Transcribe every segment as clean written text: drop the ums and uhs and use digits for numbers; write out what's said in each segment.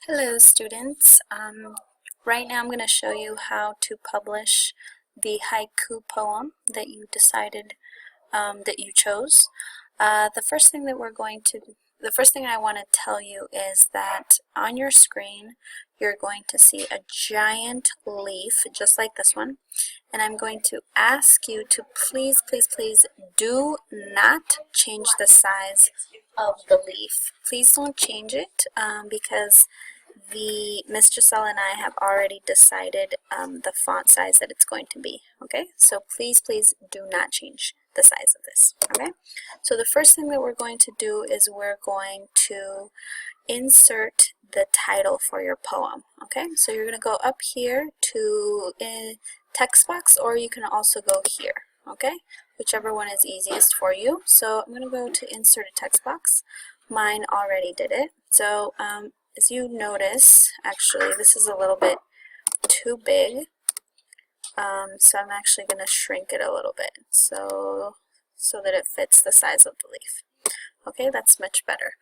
Hello students. Right now I'm going to show you how to publish the haiku poem that you decided that you chose. The first thing I want to tell you is that on your screen you're going to see a giant leaf just like this one, and I'm going to ask you to please do not change the size of the leaf. Please don't change it because Miss Giselle and I have already decided the font size that it's going to be, okay? So please do not change the size of this, okay? So the first thing that we're going to do is we're going to insert the title for your poem, okay? So you're going to go up here to text box, or you can also go here, okay? Whichever one is easiest for you. So I'm going to go to insert a text box. Mine already did it. So as you notice, actually this is a little bit too big, so I'm actually going to shrink it a little bit so that it fits the size of the leaf. Okay, that's much better.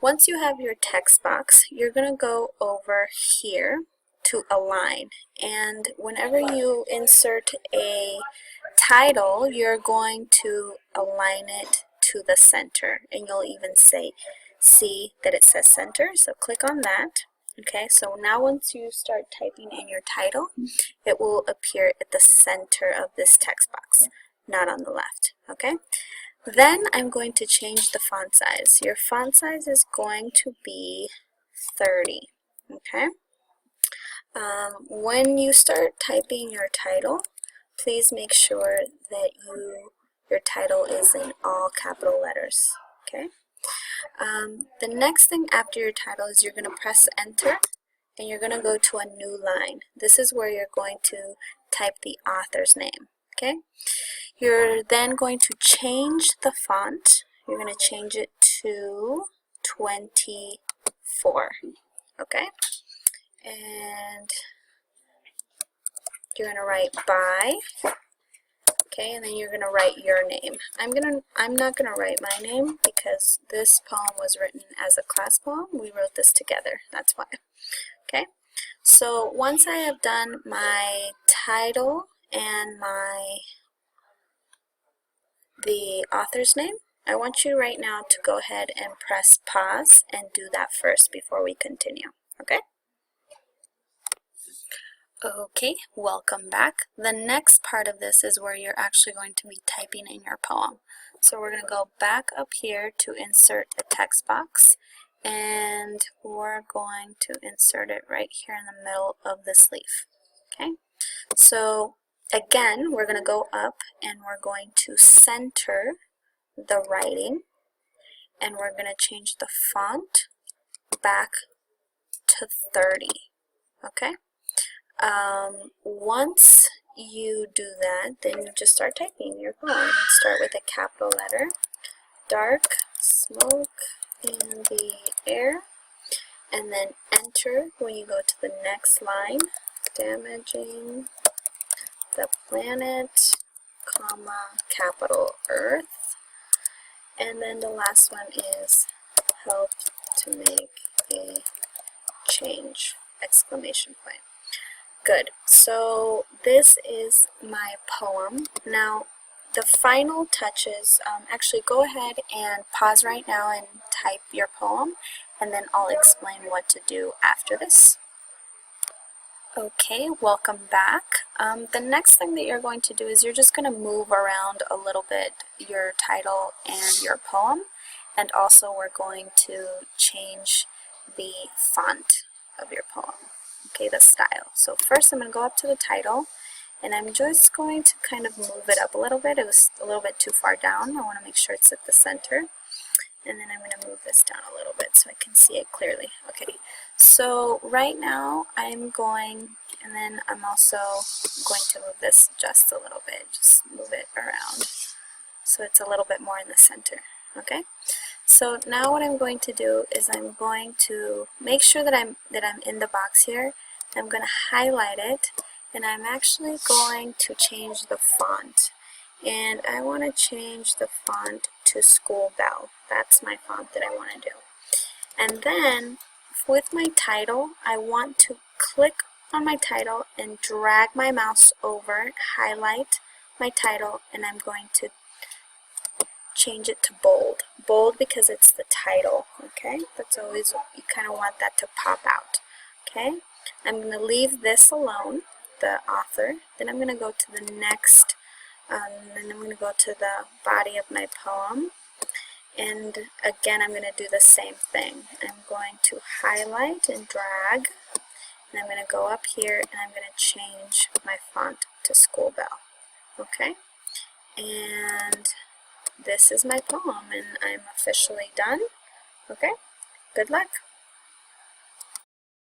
Once you have your text box, you're going to go over here to align, and whenever you insert a title, you're going to align it to the center, and you'll even see that it says center, so click on that. Okay, so now once you start typing in your title, it will appear at the center of this text box, not on the left. Okay, then I'm going to change the font size. Your font size is going to be 30. Okay, when you start typing your title, please make sure that your title is in all capital letters. Okay. The next thing after your title is you're going to press enter, and you're going to go to a new line. This is where you're going to type the author's name. Okay. You're then going to change the font. You're going to change it to 24. Okay. And you're going to write by. Okay, and then you're going to write your name. I'm not going to write my name because this poem was written as a class poem. We wrote this together, that's why. Okay, so once I have done my title and the author's name, I want you right now to go ahead and press pause and do that first before we continue, okay? Okay, welcome back. The next part of this is where you're actually going to be typing in your poem. So we're going to go back up here to insert a text box, and we're going to insert it right here in the middle of this leaf. Okay, so again, we're going to go up and we're going to center the writing, and we're going to change the font back to 30. Okay. Once you do that, then you just start typing your poem. Start with a capital letter, dark smoke in the air, and then enter when you go to the next line, damaging the planet, comma, capital Earth, and then the last one is help to make a change, exclamation point. Good. So this is my poem. Now, the final touches, actually go ahead and pause right now and type your poem, and then I'll explain what to do after this. Okay, welcome back. The next thing that you're going to do is you're just going to move around a little bit your title and your poem, and also we're going to change the font of your poem. Okay, the style. So first I'm going to go up to the title, and I'm just going to kind of move it up a little bit. It was a little bit too far down. I want to make sure it's at the center. And then I'm going to move this down a little bit so I can see it clearly. Okay, so right now I'm going, and then I'm also going to move this just a little bit. Just move it around so it's a little bit more in the center. Okay, so now what I'm going to do is I'm going to make sure that I'm in the box here. I'm going to highlight it, and I'm actually going to change the font. And I want to change the font to School Bell. That's my font that I want to do. And then with my title, I want to click on my title and drag my mouse over, highlight my title, and I'm going to change it to bold. Bold because it's the title, okay? That's always, you kind of want that to pop out, okay? I'm going to leave this alone, the author. Then I'm going to go to the next, then I'm going to go to the body of my poem. And again, I'm going to do the same thing. I'm going to highlight and drag, and I'm going to go up here and I'm going to change my font to School Bell, okay? And this is my poem, and I'm officially done. Okay, good luck.